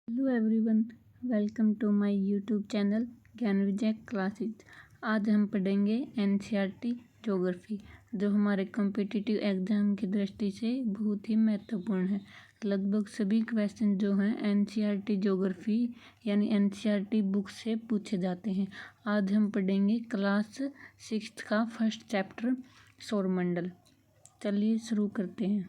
Hello everyone, welcome to my YouTube channel Gyan Vijay classes. आज हम पढ़ेंगे एनसीईआरटी ज्योग्राफी, जो हमारे कॉम्पिटिटिव एग्जाम की दृष्टि से बहुत ही महत्वपूर्ण है। लगभग सभी क्वेश्चन जो हैं एनसीईआरटी ज्योग्राफी यानी एनसीईआरटी बुक से पूछे जाते हैं। आज हम पढ़ेंगे क्लास 6 का फर्स्ट चैप्टर सौरमंडल। चलिए शुरू करते हैं।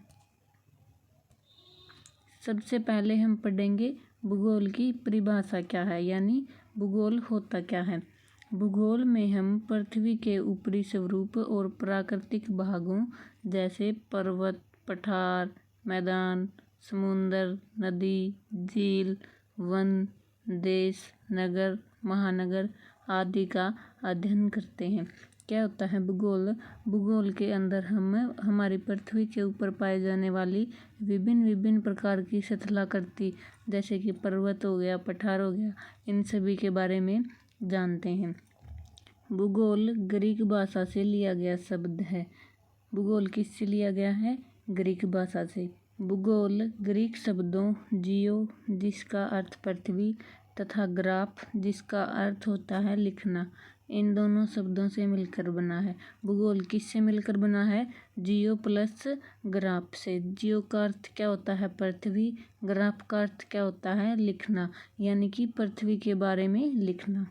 सबसे पहले हम पढ़ेंगे भूगोल की परिभाषा क्या है, यानी भूगोल होता क्या है। भूगोल में हम पृथ्वी के ऊपरी स्वरूप और प्राकृतिक भागों जैसे पर्वत, पठार, मैदान, समुद्र, नदी, झील, वन, देश, नगर, महानगर आदि का अध्ययन करते हैं। क्या होता है भूगोल? भूगोल के अंदर हम हमारी पृथ्वी के ऊपर पाई जाने वाली विभिन्न प्रकार की स्थलाकृति जैसे कि पर्वत हो गया, पठार हो गया, इन सभी के बारे में जानते हैं। भूगोल ग्रीक भाषा से लिया गया शब्द है। भूगोल किससे लिया गया है? ग्रीक भाषा से। भूगोल ग्रीक शब्दों जियो जिसका अर्थ पृथ्वी तथा ग्राफ जिसका अर्थ होता है लिखना, इन दोनों शब्दों से मिलकर बना है। भूगोल किससे मिलकर बना है? जियो प्लस ग्राफ से। जियो का अर्थ क्या होता है? पृथ्वी। ग्राफ का अर्थ क्या होता है? लिखना, यानी कि पृथ्वी के बारे में लिखना।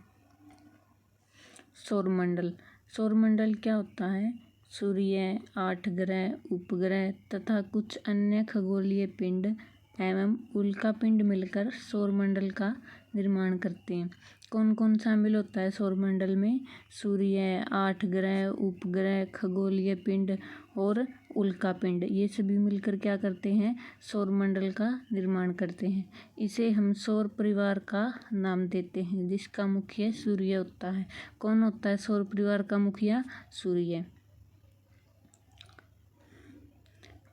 सौरमंडल। सौरमंडल क्या होता है? सूर्य, 8 ग्रह, उपग्रह तथा कुछ अन्य खगोलीय पिंड एवं उल्का पिंड मिलकर सौरमंडल का निर्माण करते हैं। कौन कौन शामिल होता है सौरमंडल में? सूर्य, 8 ग्रह, उपग्रह, खगोलीय पिंड और उल्का पिंड, ये सभी मिलकर क्या करते हैं? सौरमंडल का निर्माण करते हैं। इसे हम सौर परिवार का नाम देते हैं, जिसका मुखिया सूर्य होता है। कौन होता है सौर परिवार का मुखिया? सूर्य।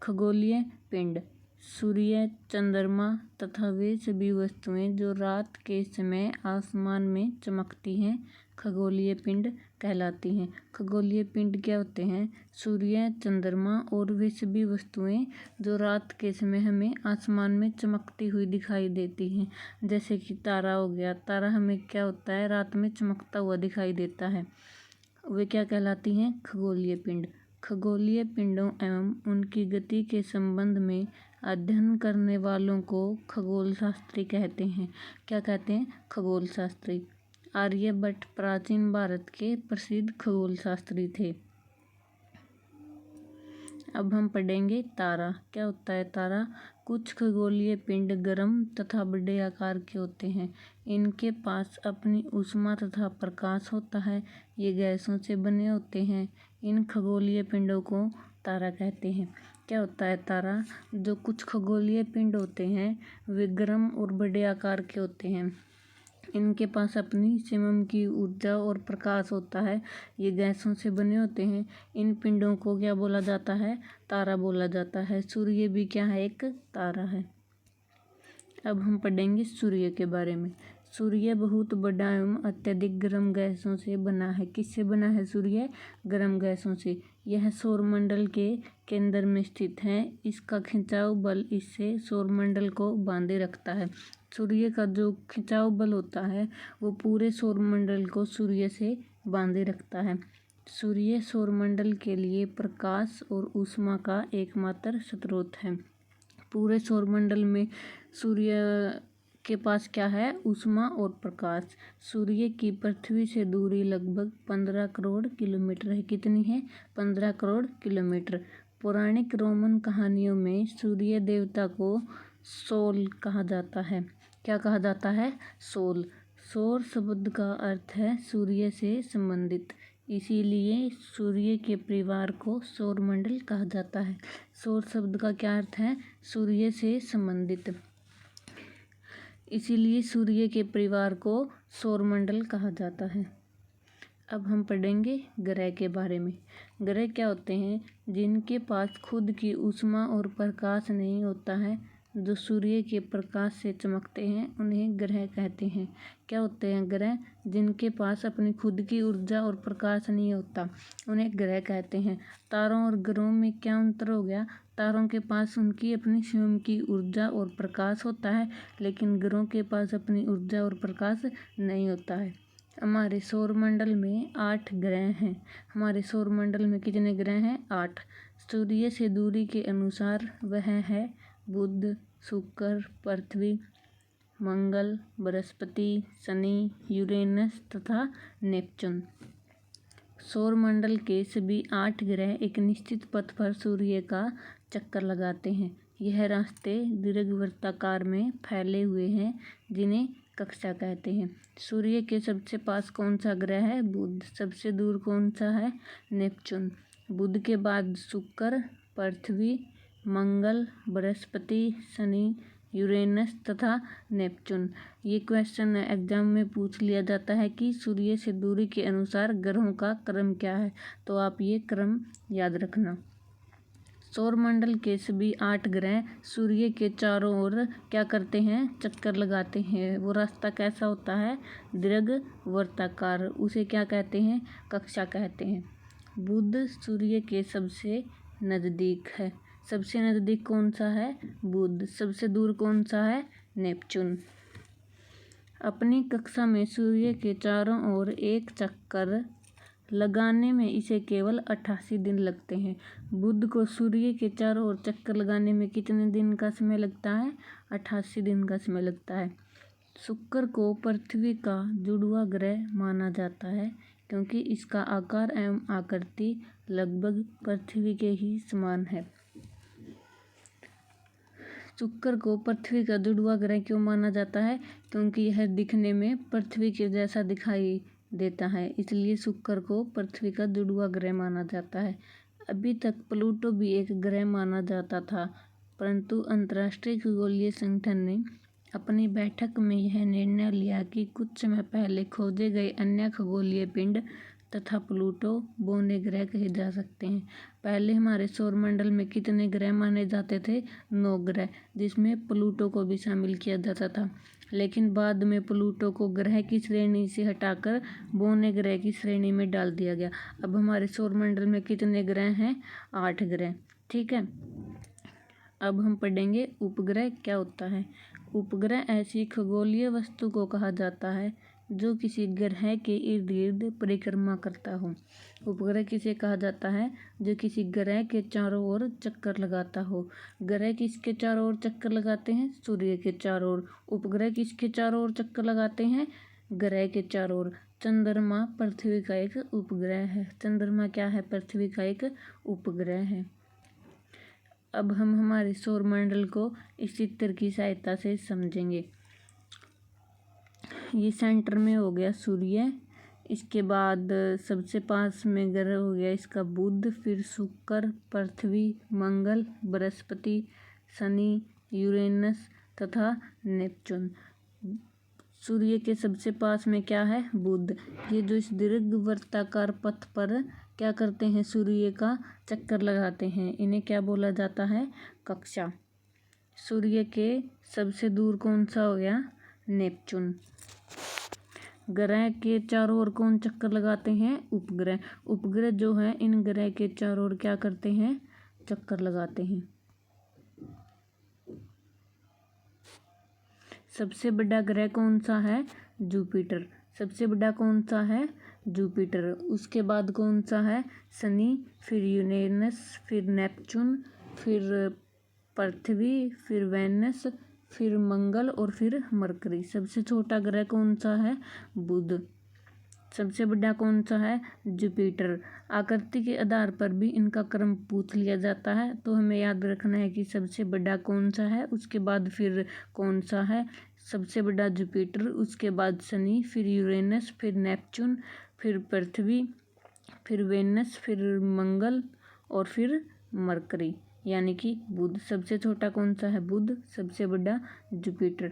खगोलीय पिंड। सूर्य, चंद्रमा तथा वे सभी वस्तुएं जो रात के समय आसमान में चमकती हैं खगोलीय पिंड कहलाती हैं। खगोलीय पिंड क्या होते हैं? सूर्य, चंद्रमा और वे सभी वस्तुएं जो रात के समय हमें आसमान में चमकती हुई दिखाई देती हैं, जैसे कि तारा हो गया। तारा हमें क्या होता है? रात में चमकता हुआ दिखाई देता है। वे क्या कहलाती हैं? खगोलीय पिंड। खगोलीय पिंडों एवं उनकी गति के संबंध में अध्ययन करने वालों को खगोल शास्त्री कहते हैं। क्या कहते हैं? खगोल शास्त्री। आर्यभट्ट प्राचीन भारत के प्रसिद्ध खगोल शास्त्री थे। अब हम पढ़ेंगे तारा। क्या होता है तारा? कुछ खगोलीय पिंड गर्म तथा बड़े आकार के होते हैं। इनके पास अपनी ऊष्मा तथा प्रकाश होता है। ये गैसों से बने होते हैं। इन खगोलीय पिंडों को तारा कहते हैं। क्या होता है तारा? जो कुछ खगोलीय पिंड होते हैं वे गर्म और बड़े आकार के होते हैं। इनके पास अपनी स्वयं की ऊर्जा और प्रकाश होता है। ये गैसों से बने होते हैं। इन पिंडों को क्या बोला जाता है? तारा बोला जाता है। सूर्य भी क्या है? एक तारा है। अब हम पढ़ेंगे सूर्य के बारे में। सूर्य बहुत बड़ा एवं अत्यधिक गर्म गैसों से बना है। किससे बना है सूर्य? गर्म गैसों से। यह सौरमंडल के केंद्र में स्थित है। इसका खिंचाव बल इससे सौरमंडल को बांधे रखता है। सूर्य का जो खिंचाव बल होता है वो पूरे सौरमंडल को सूर्य से बांधे रखता है। सूर्य सौरमंडल के लिए प्रकाश और ऊष्मा का एकमात्र स्रोत है। पूरे सौरमंडल में सूर्य के पास क्या है? ऊष्मा और प्रकाश। सूर्य की पृथ्वी से दूरी लगभग 15 करोड़ किलोमीटर है। कितनी है? 15 करोड़ किलोमीटर। पौराणिक रोमन कहानियों में सूर्य देवता को सोल कहा जाता है। क्या कहा जाता है? सोल। सौर शब्द का अर्थ है सूर्य से संबंधित, इसीलिए सूर्य के परिवार को सौरमंडल कहा जाता है। सौर शब्द का क्या अर्थ है? सूर्य से संबंधित, इसीलिए सूर्य के परिवार को सौरमंडल कहा जाता है। अब हम पढ़ेंगे ग्रह के बारे में। ग्रह क्या होते हैं? जिनके पास खुद की ऊष्मा और प्रकाश नहीं होता है, जो सूर्य के प्रकाश से चमकते हैं, उन्हें ग्रह कहते हैं। क्या होते हैं ग्रह? जिनके पास अपनी खुद की ऊर्जा और प्रकाश नहीं होता, उन्हें ग्रह कहते हैं। तारों और ग्रहों में क्या अंतर हो गया? तारों के पास उनकी अपनी स्वयं की ऊर्जा और प्रकाश होता है, लेकिन ग्रहों के पास अपनी ऊर्जा और प्रकाश नहीं होता है। हमारे सौरमंडल में 8 ग्रह हैं। हमारे सौरमंडल में कितने ग्रह हैं? 8। सूर्य से दूरी के अनुसार वह है बुध, शुक्र, पृथ्वी, मंगल, बृहस्पति, शनि, यूरेनस तथा नेपच्यून। सौरमंडल के सभी 8 ग्रह एक निश्चित पथ पर सूर्य का चक्कर लगाते हैं। यह रास्ते दीर्घवृत्ताकार में फैले हुए हैं, जिन्हें कक्षा कहते हैं। सूर्य के सबसे पास कौन सा ग्रह है? बुध। सबसे दूर कौन सा है? नेपच्यून। बुध के बाद शुक्र, पृथ्वी, मंगल, बृहस्पति, शनि, यूरेनस तथा नेपच्यून। ये क्वेश्चन एग्जाम में पूछ लिया जाता है कि सूर्य से दूरी के अनुसार ग्रहों का क्रम क्या है, तो आप ये क्रम याद रखना। सौरमंडल के सभी 8 ग्रह सूर्य के चारों ओर क्या करते हैं? चक्कर लगाते हैं। वो रास्ता कैसा होता है? दीर्घवृत्ताकार। उसे क्या कहते हैं? कक्षा कहते हैं। बुध सूर्य के सबसे नज़दीक है। सबसे नज़दीक कौन सा है? बुध। सबसे दूर कौन सा है? नेपच्यून। अपनी कक्षा में सूर्य के चारों ओर एक चक्कर लगाने में इसे केवल 88 दिन लगते हैं। बुध को सूर्य के चारों ओर चक्कर लगाने में कितने दिन का समय लगता है? 88 दिन का समय लगता है। शुक्र को पृथ्वी का जुड़वा ग्रह माना जाता है, क्योंकि इसका आकार एवं आकृति लगभग पृथ्वी के ही समान है। शुक्र को पृथ्वी का जुड़वा ग्रह क्यों माना जाता है? क्योंकि यह दिखने में पृथ्वी के जैसा दिखाई देता है, इसलिए शुक्र को पृथ्वी का जुड़वा ग्रह माना जाता है। अभी तक प्लूटो भी एक ग्रह माना जाता था, परंतु अंतर्राष्ट्रीय खगोलीय संगठन ने अपनी बैठक में यह निर्णय लिया कि कुछ समय पहले खोजे गए अन्य खगोलीय पिंड तथा प्लूटो बौने ग्रह कहे जा सकते हैं। पहले हमारे सौरमंडल में कितने ग्रह माने जाते थे? 9 ग्रह, जिसमें प्लूटो को भी शामिल किया जाता था। लेकिन बाद में प्लूटो को ग्रह की श्रेणी से हटाकर बौने ग्रह की श्रेणी में डाल दिया गया। अब हमारे सौरमंडल में कितने ग्रह हैं? 8 ग्रह। ठीक है, अब हम पढ़ेंगे उपग्रह क्या होता है। उपग्रह ऐसी खगोलीय वस्तु को कहा जाता है जो किसी ग्रह के इर्द गिर्द परिक्रमा करता हो। उपग्रह किसे कहा जाता है? जो किसी ग्रह के चारों ओर चक्कर लगाता हो। ग्रह किसके चारों ओर चक्कर लगाते हैं? सूर्य के चारों ओर। उपग्रह किसके चारों ओर चक्कर लगाते हैं? ग्रह के चारों ओर। चंद्रमा पृथ्वी का एक उपग्रह है। चंद्रमा क्या है? पृथ्वी का एक उपग्रह है। अब हम हमारे सौरमंडल को इस चित्र की सहायता से समझेंगे। ये सेंटर में हो गया सूर्य, इसके बाद सबसे पास में ग्रह हो गया इसका बुध, फिर शुक्र, पृथ्वी, मंगल, बृहस्पति, शनि, यूरेनस तथा नेपच्यून। सूर्य के सबसे पास में क्या है? बुध। ये जो इस दीर्घवृत्ताकार पथ पर क्या करते हैं? सूर्य का चक्कर लगाते हैं, इन्हें क्या बोला जाता है? कक्षा। सूर्य के सबसे दूर कौन सा हो गया? नेपच्यून। ग्रह के चारों ओर कौन चक्कर लगाते हैं? उपग्रह। उपग्रह जो है इन ग्रह के चारों ओर क्या करते हैं? चक्कर लगाते हैं। सबसे बड़ा ग्रह कौन सा है? जुपिटर। सबसे बड़ा कौन सा है? जुपिटर। उसके बाद कौन सा है? शनि, फिर यूरेनस, फिर नेपच्यून, फिर पृथ्वी, फिर वेनस, फिर मंगल और फिर मरकरी। सबसे छोटा ग्रह कौन सा है? बुध। सबसे बड़ा कौन सा है? जुपिटर। आकृति के आधार पर भी इनका क्रम पूछ लिया जाता है, तो हमें याद रखना है कि सबसे बड़ा कौन सा है, उसके बाद फिर कौन सा है। सबसे बड़ा जुपिटर, उसके बाद शनि, फिर यूरेनस, फिर नेपच्यून, फिर पृथ्वी, फिर वेनस, फिर मंगल और फिर मरकरी, यानी कि बुध। सबसे छोटा कौन सा है? बुध। सबसे बड़ा जुपिटर।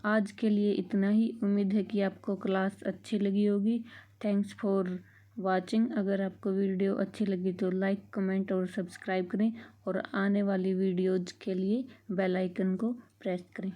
आज के लिए इतना ही। उम्मीद है कि आपको क्लास अच्छी लगी होगी। Thanks for watching. अगर आपको वीडियो अच्छी लगी तो लाइक, कमेंट और सब्सक्राइब करें और आने वाली वीडियोज़ के लिए बेल आइकन को प्रेस करें।